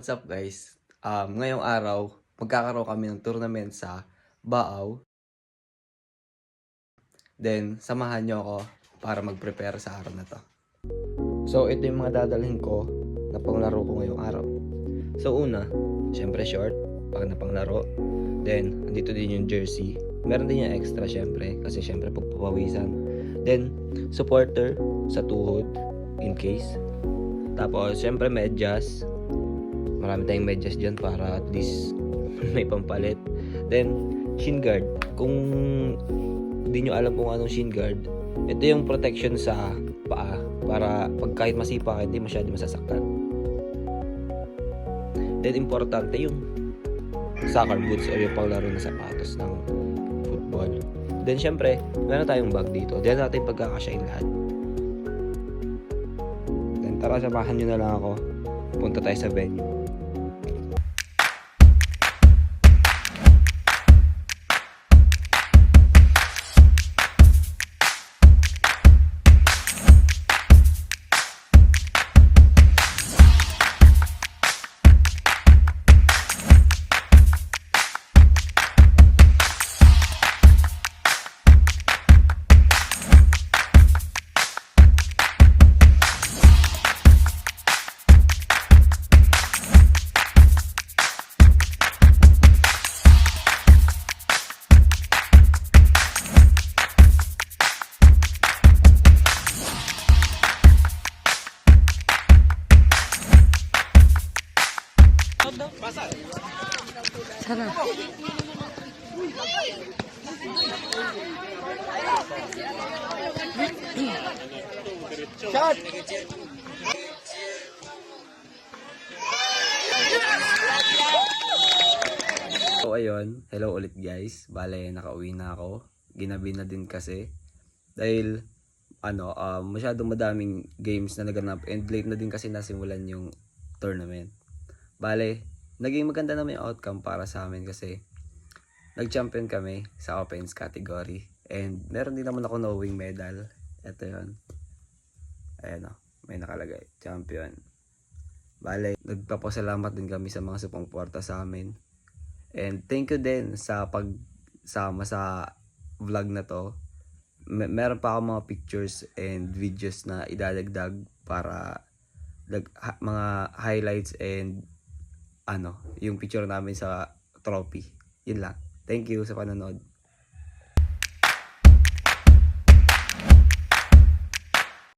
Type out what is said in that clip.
What's up guys? Ngayong araw, magkakaroon kami ng tournament sa Baaw. Then, samahan nyo ako para mag-prepare sa araw na to. So, ito yung mga dadalhin ko na panglaro ko ngayong araw. So, una, syempre short, pang na panglaro. Then, andito din yung jersey. Meron din yung extra syempre, kasi syempre pagpapawisan. Then, supporter sa tuhod, in case. Tapos, syempre medyas. Marami tayong medyas dyan para at least may pampalit. Then, shin guard. Kung hindi nyo alam kung anong shin guard, ito yung protection sa paa para pag kahit masipa ka, hindi masyado masasaktan. Then, importante yung soccer boots o yung panglaro na sapatos ng football. Then, syempre, meron tayong bag dito. Diyan natin pagkakasyain lahat. Then, tara, samahan nyo na lang ako. Punta tayo sa venue. Sana. Shot! So ayun, hello ulit guys. Bale, nakauwi na ako. Ginabi na din kasi. Dahil masyadong madaming games na naganap and late na din kasi nasimulan yung tournament. Bale, naging maganda naman yung outcome para sa amin kasi nag-champion kami sa offense category. And meron din naman ako knowing medal. Ito yun. Ayan o, may nakalagay. Champion. Bale, nagpapasalamat din kami sa mga sumuporta sa amin. And thank you din sa pagsama sa vlog na to. Meron pa ako mga pictures and videos na idadagdag para mga highlights and yung picture namin sa trophy. Yun lang. Thank you sa panonood.